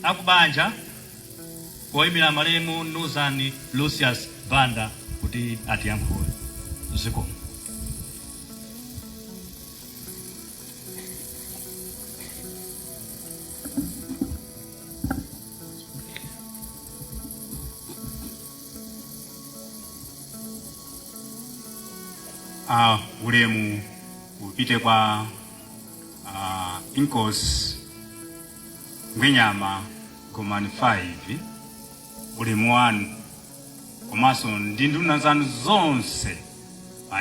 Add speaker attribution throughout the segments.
Speaker 1: akubanja poyimira malemu Ndi Lucius Banda kuti atiyankhule. Zikomo.
Speaker 2: Ulemu upite kwa Inkosi Ngwenyama Komani 5 ulemu wanu komanso ndi nduna zanu zonse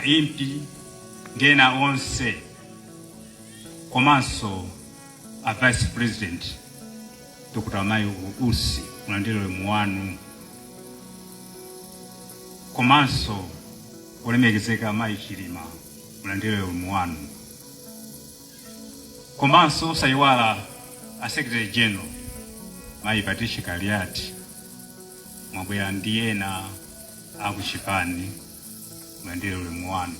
Speaker 2: MP ngena onse komanso Vice President Dr. Mayi Usi mulandire ulemu wanu komanso olemekezeka Mayi Chilima mulandire ulemu wanu komanso sayiwala Secretary General Mayi Patricia Kaliati mwabwera ndi ena akuchipani mulandire ulemu wanu.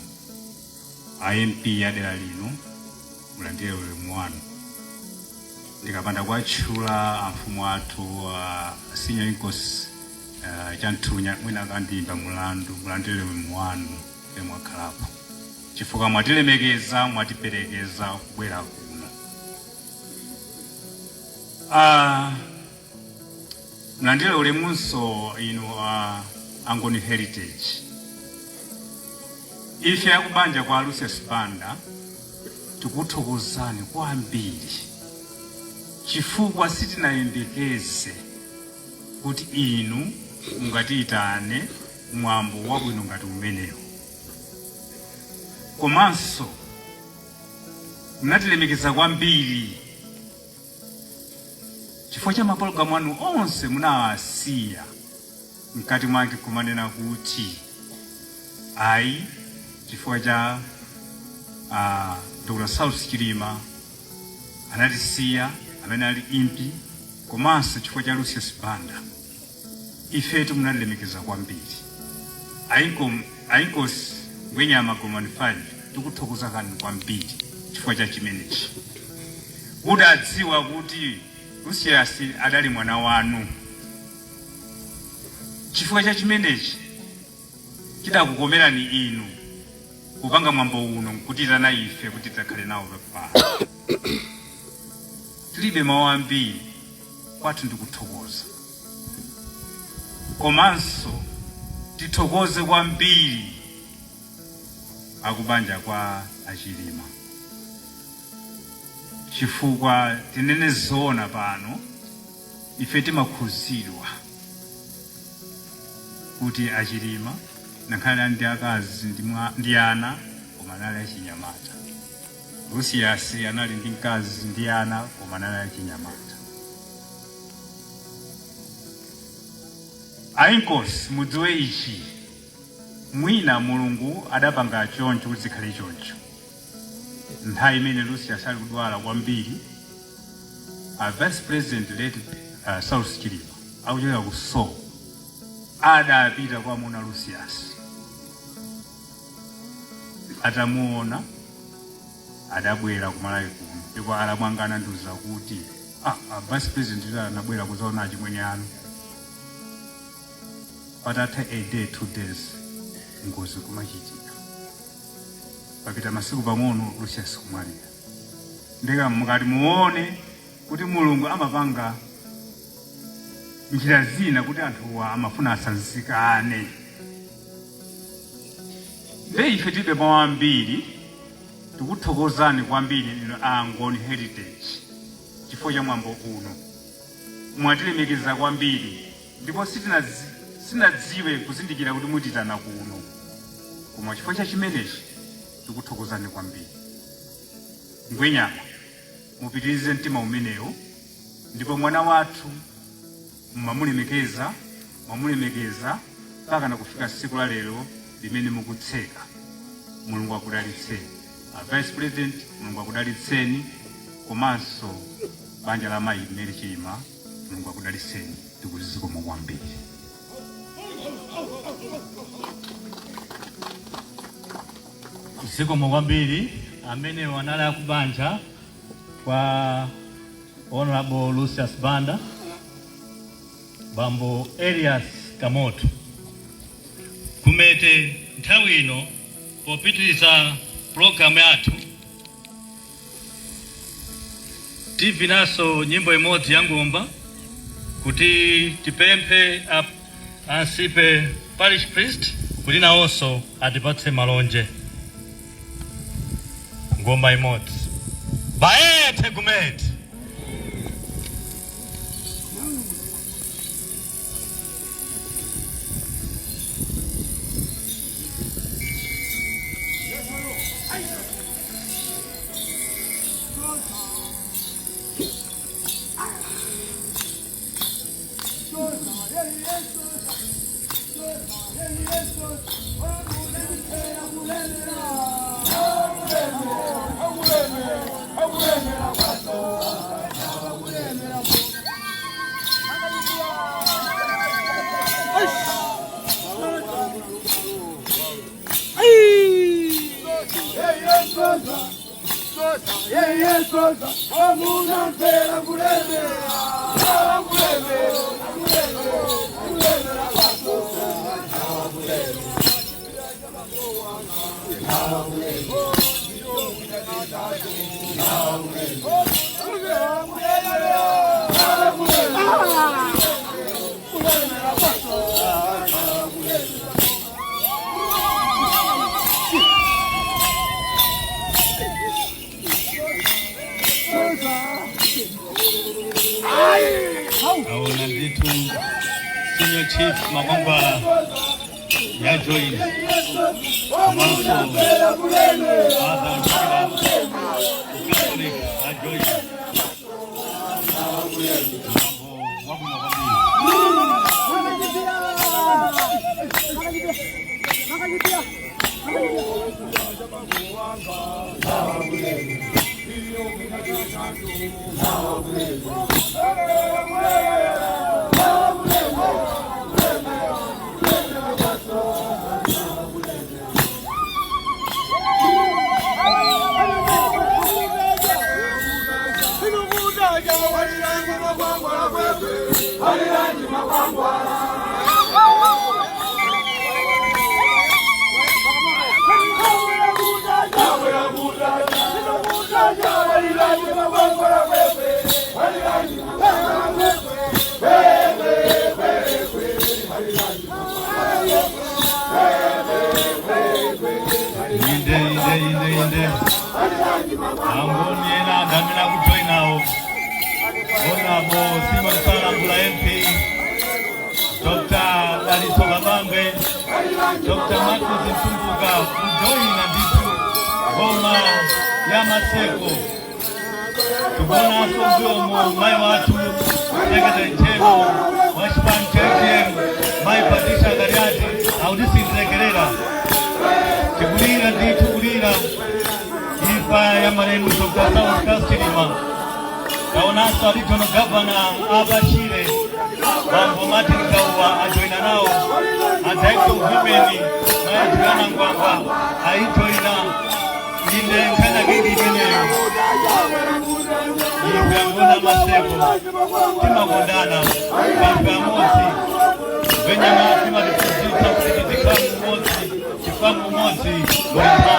Speaker 2: MP yadera lino mulandire ulemu wanu. Ndikapanda kwatchula amfumu athu senior Inkosi Chanthunya mwina akandimba mulandu mulandire ulemu wanu mwakhalapo chifukwa mwatilemekeza mwatiperekeza kubwera kuno. Mulandire ulemunso Angoni Heritage. Ife akubanja kwa Lucius Banda tikuthokozani kwambiri chifukwa sitinayembekeze kuti inu mungatiyitane mwambo wabwino ngati umenewu. Komanso munatilemekeza kwambiri chifukwa cha mapologalamu anu onse munawasiya mkati mwake kumanena kuti ayi chifukwa cha Dr. Saulos Chilima anatisiya amene ali impi komanso chifukwa cha Lucius Banda ifetu munatilemekeza kwambiri. Inkosi Ngwenyama Komani 5 tikuthokozani kwambiri chifukwa cha chimenechi. Mudadziwa kuti Lucius adali mwana wanu. Chifukwa cha chimenechi chidakukomerani inu kupanga mwambo uno kutitana ife kuti tikhale nawo pano. Tilibe mawu ambiri kwathu ndikuthokoza. Komanso tithokoze kwambiri akubanja kwa Chilima chifukwa tinene zona pano ife timakhuzidwa kuti Chilima nankhala ndi akazi ndi ana koma anali achinyamata. Lucius anali ndi mkazi ndi ana koma anali achinyamata. Inkosi mudziwe ichi mwina Mulungu adapanga choncho kuti zikhale choncho. Nthawi imene Lucius ali kudwala kwambiri Vice President late Saulos Chilima akuchokera ku Saulos adapita kwa muna Lucius atamuona adabwera kumalawi kuno ndipo alamwangana nduza kuti Vice President anabwera kuzaona chimwene anu. Patatha a day 2 days ngozi kumachitika papita masiku pang'ono Lucius kumwalira. Ndeka mukati muone kuti Mulungu amapanga njira zina kuti anthuwa amafuna asanzikane. Ife tilibe mawu ambiri tikuthokozani kwambiri inu Angoni Heritage chifukwa cha mwambo uno. Mwatilemekeza kwambiri ndipo sinadziwe kuzindikira kuti mutitana kuno koma chifukwa cha chimenechi tikuthokozani kwambiri. Ngwenyama mupitirize mtima umenewo ndipo mwana wathu mwamulemekeza mpaka na kufika siku la lero limene mukutseka. Mulungu akudalitseni. Vice President Mulungu akudalitseni komanso banja la Mayi Chilima Mulungu akudalitseni. Tikuzikomo kwambiri.
Speaker 1: Zikomo kwambiri amene wanali akubanja kwa Honorable Lucius Banda Bambo Elias Kamoto kumete nthawi ino popitiriza program yathu TV naso nyimbo imodzi ya ngomba kuti tipemphe ansipe parish priest kuti nawonso atipatse malonje. Ngomba imodzi baete kumete. Senior Chief Mwambo ya join Angoni Okumbukila nao Mwambo MP Dr. Alisoga Bambe Dr. Marcus Mtumbuka kujoina nditu ngoma ya maseko tubona asomvyomo mai watu tegete nchemo washpan cheche mai patisha gariati audisi nzekerera tibulira nditu bulira ifa ya maremu Dr. Saulos Chilima Kaonaso Regional Governor Abashire Mwambo Martin Kauwa ajoina nao Director of Women na Juliana Ngwangwa aitoina inde nkana gidi geneyo Ngona maseko Tima Gondana Ifa Mosi Venya Matima Dipuzita Kifamu Mosi Mwambo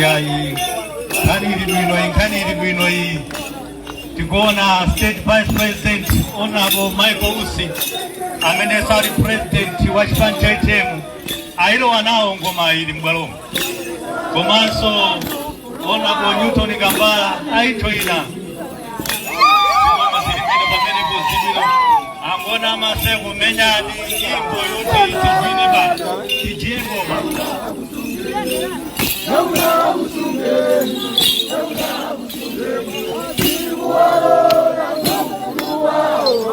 Speaker 1: Yai kaniri bwino hii Tigona State Vice President Honorable Michael Usi amene sali President wa chipanja itemu ailo wanao ngoma ili mbwalomu komanso Honorable Newton Gambala aitoina Angona maseko menyani imbo yote itizwini ba kijimbo ba Wow,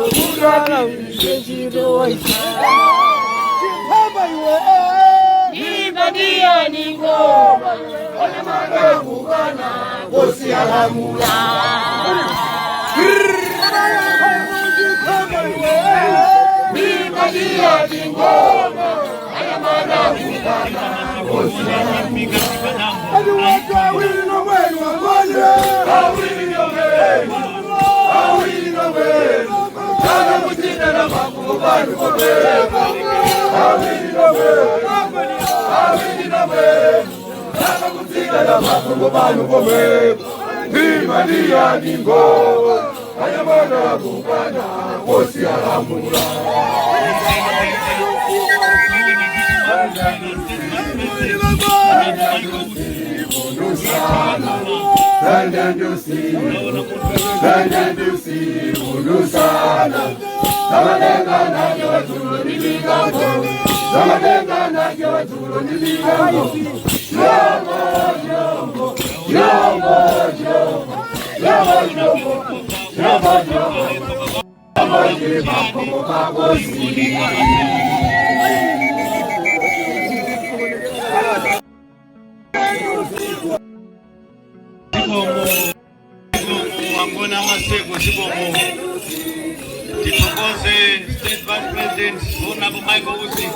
Speaker 1: State Vice President, Honorable Michael Usi,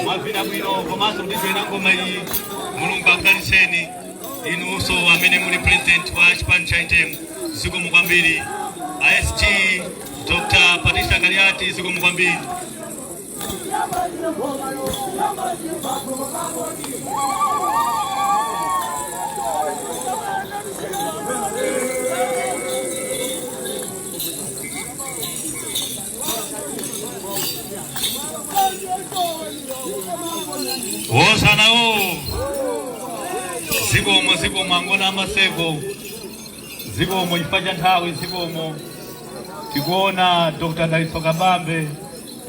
Speaker 1: Mavina Bino, Komaso Dizena Gomai, Mulunga Kaniseni, Inuso, Amenemuni President, Wash Panchaitem, Sugo Mugambiri, ISG, Dr. Patricia Galiati, Sugo Mugambiri. Osanao Zigomo Angoni Amasego Zigomo Ifaja Nthawi Zigomo tikuona Dr. Daliso Kabambe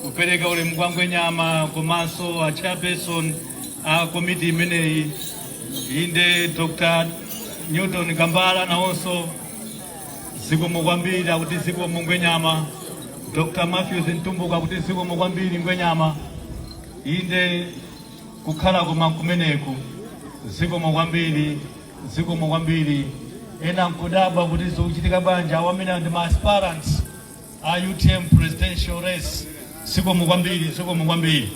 Speaker 1: kupereka ule mgwangwe nyama komanso a chairperson a committee imeneyi inde Dr. Newton Gambala nawonso Zigomo kwambiri akuti Zigomo ngwenyama Dr. Matthews Ntumbuka akuti Zigomo kwambiri ngwenyama inde kukhala kumeneko Zigomo kwambiri ena nkudabwa kuti zochitika banja awamene ndi aspirants a UTM presidential race Zigomo kwambiri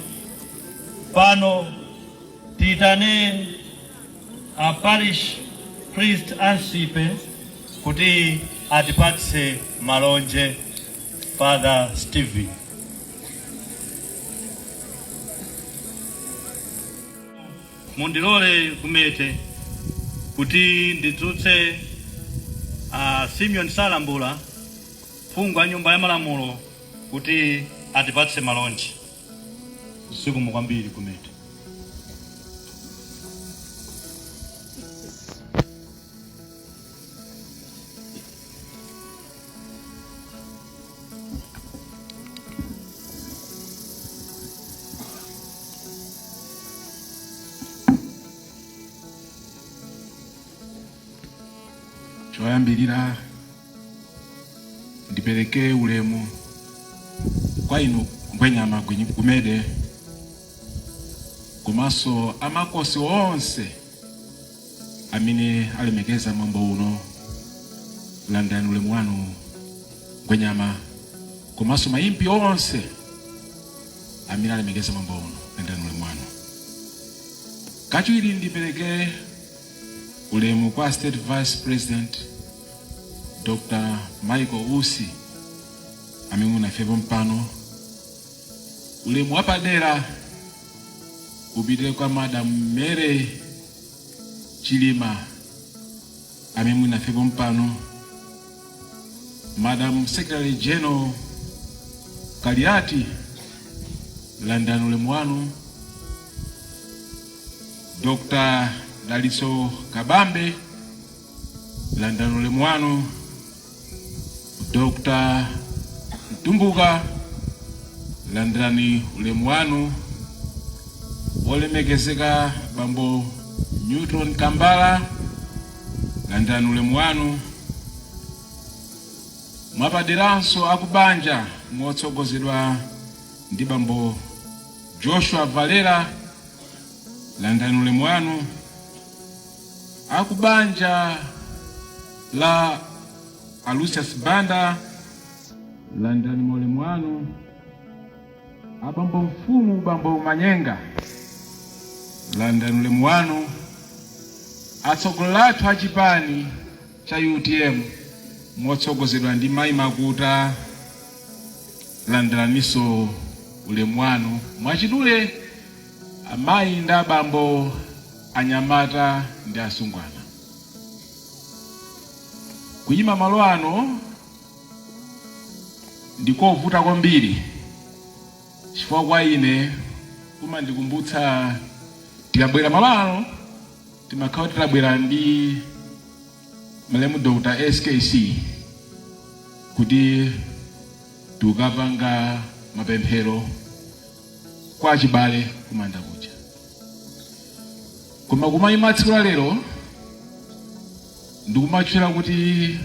Speaker 1: pano titane a parish priest Ansipe kuti atipatse malonje. Father Stevie. Mundilole kumete kuti ndidzutse Simeon Salambula fungu a nyumba ya malamulo kuti atipatse malonje. Zigomo kwambiri kumete.
Speaker 3: Choyambirira ndipereke ulemu kwa inu ngwenyama kumede komanso amakosi onse amene alemekeza mwambo uno landani ulemu wanu ngwenyama komanso mayimpi onse amene alemekeza mwambo uno landani ulemu wanu. Kachiwiri ndipereke ulemu kwa State Vice President Dr. Michael Usi amene munafepo mpano. Ulemu wapadera upite kwa Madam Mere Chilima amene munafepo mpano. Madam Secretary General Kaliati landani ulemu wanu. Dr. Daliso Kabambe landani ulemu wanu. Dr. Ntumbuka landani ulemu wanu. Olemekezeka Bambo Newton Kambala landani ulemu wanu. Mwapaderanso akubanja motsogozedwa ndi Bambo Joshua Valera landani ulemu wanu. Akubanja la Lucius Banda landani molemu wanu abambo mfumu bambo manyenga landani ulemu wanu atsogoleri athu achipani cha UTM motsogozedwa ndi mayi Makuta landaniso ulemu wanu mwachidule amayi ndi abambo anyamata ndi asungwana. Kuyima malo ano ndikovuta kwambiri chifukwa kwa ine kumandikumbutsa tikabwera malo ano timakhala titabwera ndi malemu Dr. SKC kuti tukapanga mapemphero kwa achibale kumanda kuja. Koma kumayima tsiku la lero ndikumachira kuti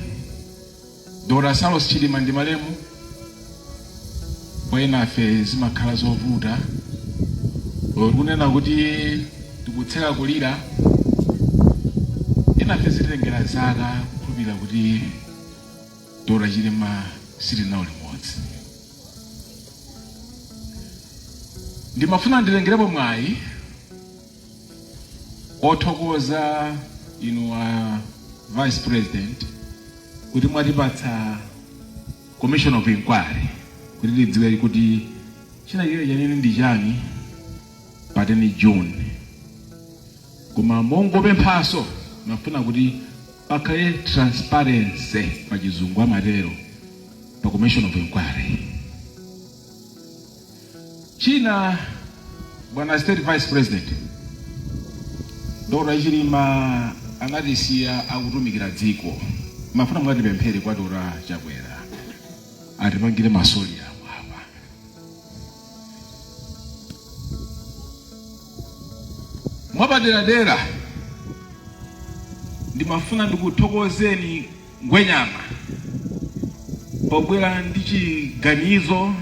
Speaker 3: Dr. Saulos Chilima Ndi malemu kwa inafe zimakhala zovuta kunena kuti tikutseka kulira inafe zitengera zaka kukhulupirira kuti Dr. Chilima sili nawo limodzi. Ndimafuna ndilengerepo mwayi othokoza inu Vice President kuti mwatipatsa Commission of Inquiry kuti lidziwe kuti chinachitika chanene ndi chani pa 10 June. Koma mongopemphaso mafuna kuti pakhale transparency pa chizungu amatero pa Commission of Inquiry. China bwana State Vice President Dr. Chilima anatisiya akutumikira dziko. Mafuna mwatipemphere kwa Dr. Chakwera atipangire masoli awo apa. Mwapaderadera ndimafuna ndikuthokozeni Ngwenyama pobwera ndi chiganizo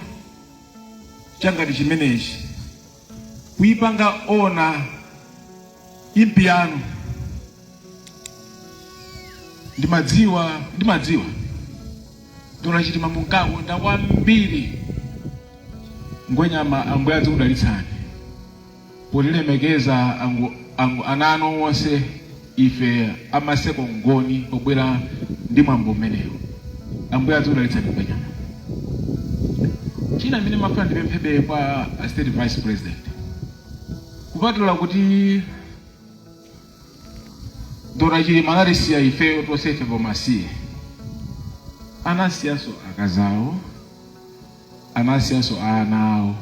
Speaker 3: changati chimenechi kuyipanga ona impi yanu. Ndimadziwa Dr. Chilima munkakonda kwambiri Ngwenyama ambuye adzikudalitsani potilemekeza ananu onse ife amaseko ngoni pobwera ndi mwambo umenewo. Ambuye adzikudalitsani Ngwenyama. China mine mafuna ndipemphebe kwa State Vice President kupatula kuti Dr. Chilima anatisiya ife tosefe pomasiye. Anasiyaso akazawo, anasiyaso anawo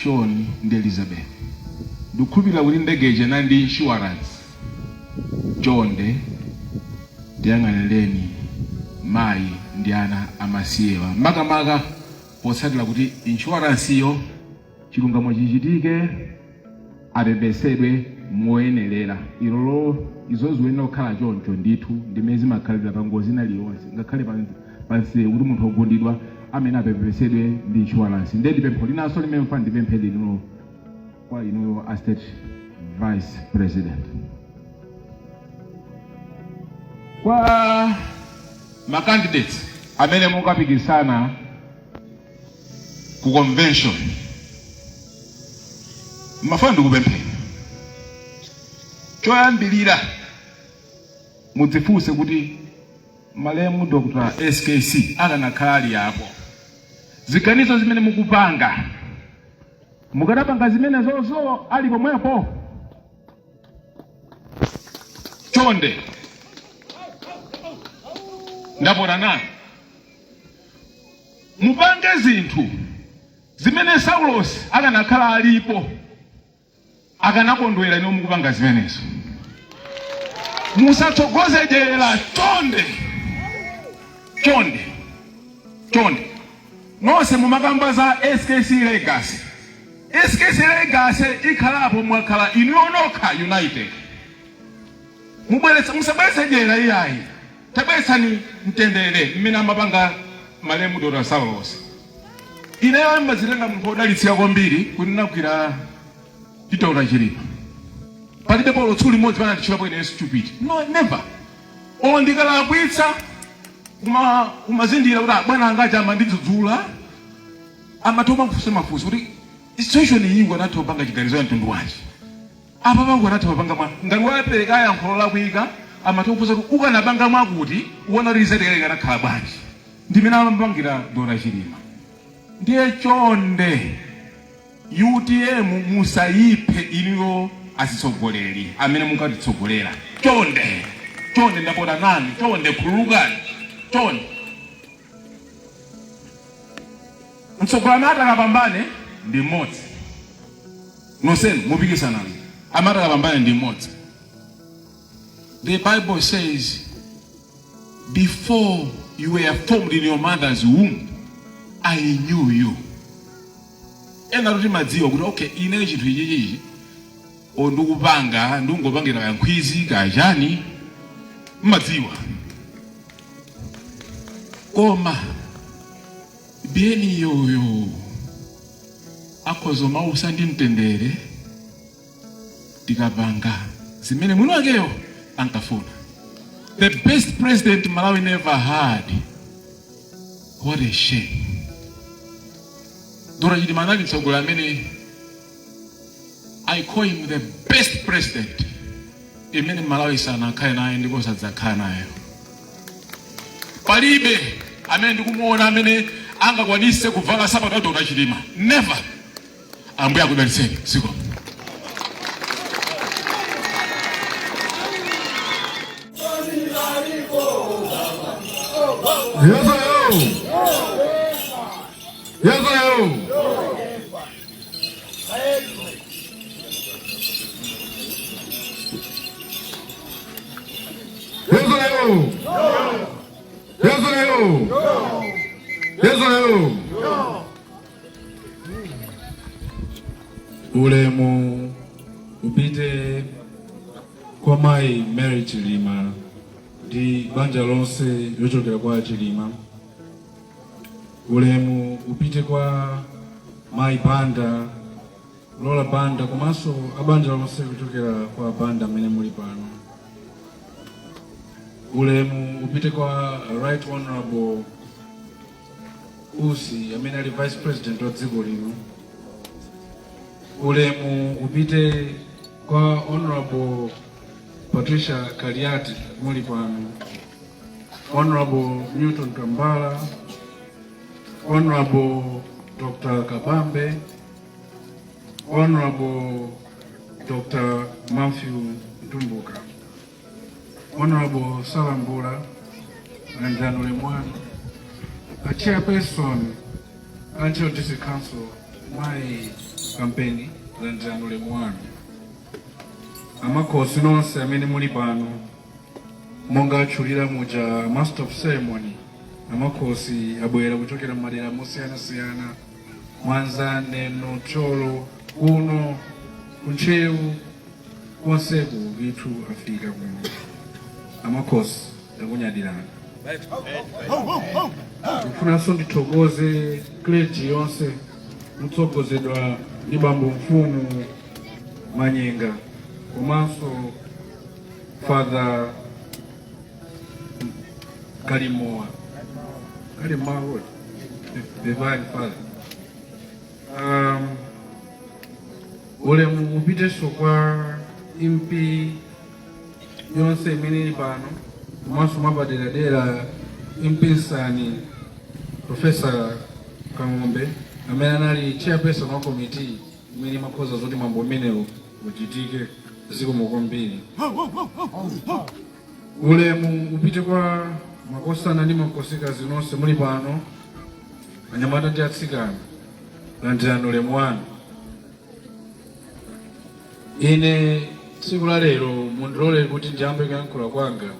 Speaker 3: Sean ndi Elizabeth. Ndikukhulupirira kuti ndegeje ndi insurance chonde ndiyang'anireni mayi ndi ana amasiyewa makamaka potsatira kuti insurance iyo chilungamo chichitike apembesedwe moyenerera. Ilolo izo ziwenera kukhala choncho ndithu ndimene zimakhalira pa ngozi iliyonse ngakhale pansewu kuti munthu ogundidwa amene apembesedwe ndi insurance. Ndi pempho linanso limene mfana ndipemphe lino kwa inu a State Vice President. Kwa macandidates amene mukapikisana ku convention mafuna ndikupemphera choyambirira mudzifunse kuti malemu Dr. SKC akanakhala ali apo. Ziganizo zimene mukupanga mukanapanga zimene zozo ali pomwepo chonde ndapota nanu mupange zinthu zimene Saulos akanakhala alipo akanakondwera ino mukupanga zimenezo. Musatsogoze dera chonde nonse mumakamba za SKC legacy. SKC legacy ikhalapo mwakhala inu yonokha united. Musabweretse dera iyayi tabweretsani mtendere mmene amapanga malemu Dr. Saulos. Ineyo mbazitenga munthu odalitsika kwambiri kuninakwira Dr. Chilima. Palibe polo tsuli modzi pana ndichira bwene stupid. No, never. ondikalakwitsa kumazindira kuti bwana angaja amandidzudzula amatopa mafuso kuti situation iyi anathopa nga chiganizo ya mtundu wanji apa pangu anathopa panga ngati wapereka yankhulo lakwika amatofusa kuti ukanapanga mwakuti uona result yake ikanakhala bwanji ndimene amapangira Dora Chilima. Ndiye chonde UTM musayiphe iniwo asitsogoleri amene munkatitsogolera. Chonde ndapota nani, chonde khululukani, chonde. Mtsogoleri atakapambane ndi mmodzi. Nosenu mupikisana. Atakapambane ndi mmodzi. The Bible says, before you were formed in your mother's womb, I knew you. Ena kuti madziwa kuti okay, ine chinthu ichi ndikupanga ndingopangira kankhizi kajani madziwa. Koma beni yoyo akhoza mausa ndi mtendere tikapanga zimene muno akeyo ankafuna. The best president Malawi never had. What a shame. Dora Chilima Ndi mtsogoleri amene I call him the best president imene Malawi sanakhale naye ndipo sadzakhala nayo. Palibe amene ndikumuona amene angakwanise kuvala sapato Dora Chilima. Never. Ambuye akudalitseni. Siko.
Speaker 4: Ulemu upite kwa mai Mary Chilima Ndi banja lonse yochokera kwa Chilima. Ulemu upite kwa mai Banda, Lola Banda, komanso abanja lonse kuchokera kwa Banda amene muli pano. Ulemu upite kwa Right Honorable Usi amene ali Vice President wa dziko lino. Ulemu upite kwa Honorable Patricia Kaliati muli pano. Honorable Newton Kambala, Honorable Dr. Kabambe, Honorable Dr. Matthew Ntumbuka, Honorable Salambula and Lemwan, a chairperson until District Council, my campaign, Lemwan. Amakosi nonse amene muli pano monga atchulira muja Master of Ceremony. Amakosi abwera kuchokera madera mosiyanasiyana, Mwanza, Neno, Cholo, kuno kunchewu konseku vithu afika kuno. Amakosi takunyadirana. Kufunanso ndithokoze clergy yonse mutsogozedwa ndi bambo mfumu Manyenga, komanso Father Kalimoa, what? The Divine Father. Ulemu upite kwa MP yonse imene pano, komanso mabaderadera MP Sani Professor Kang'ombe amene anali chairperson wa committee imene imakhoza zoti mambo amenewo uchitike zikomo kwambiri. Ulemu upite kwa makosana ndi makosikazi nonse muli pano, anyamata ndi atsikana, landirani ulemu wanu. Ine tsiku la lero mundilole kuti ndiyambe kuyankhula kwanga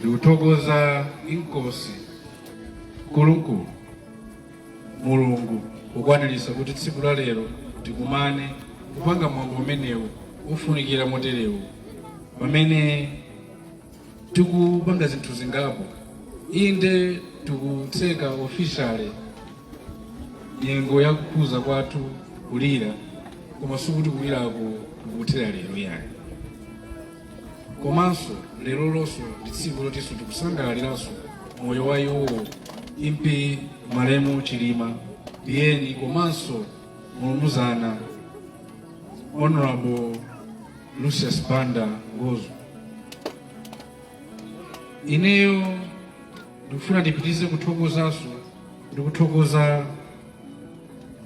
Speaker 4: ndikuthokoza inkosi kulukulu Mulungu kukwanilisa kuti tsiku la lero tikumane kupanga mwambo umenewu ufunikira moterewu, pamene tikupanga zinthu zingapo. Inde tikutseka officially nyengo ya kukhuza kwathu kulira, koma sikuti kulirako kukuthera lero yani. komanso lero lonso ndi tsiku lotinso tikusangalaliranso moyo wa iwo impi malemu Chilima Ndi komanso mulumuzana Honorable Lucius Banda Ngozo. Ineyo ndikufuna ndipitize kuthokozaso ndikuthokoza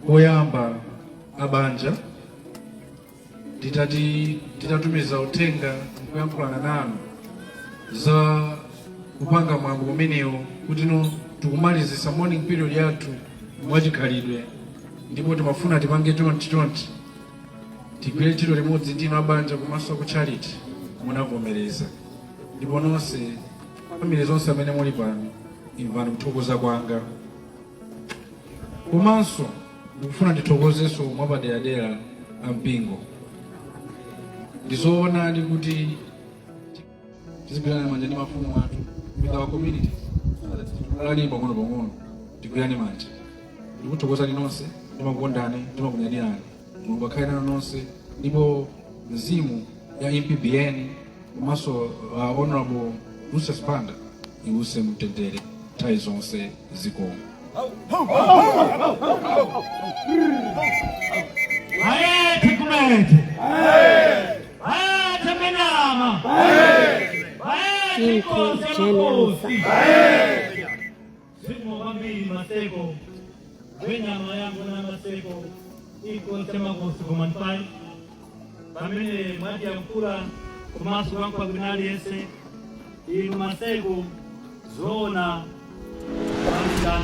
Speaker 4: koyamba abanja titatumiza uthenga kuyankhulana nanu za kupanga mwambo umenewo kuti tikumalizisa morning period yathu mwachikhalidwe, ndipo timafuna tipange chonchi tigwire ntchito limodzi ndinu abanja komanso ku charity munavomereza, ndipo nonse family zonse amene muli pano imvani kuthokoza kwanga. Komanso ndikufuna ndithokozenso mwapaderadera ampingo. Ndizoona ndi kuti tizigwirana manja ndi mafumu athu with our community alali pang'ono tigwirane manja. Ndikuthokozani nonse, ndimakukondani, ndimakunyadirani. Mulungu akhale nanu nonse, ndipo mzimu ya MPBN komanso Honorable Lucius Banda iwuse mtendere nthawi zonse zikomo.
Speaker 1: Aye tikumete. Aye temenama. Aye tikosi. Siku mambili maseko. Wenyama yangu na maseko. Iko tema kosi kumanfai. Pamene mwati ya mkula kumasu wangu wa gunali ese. Inu maseko zona. Wanda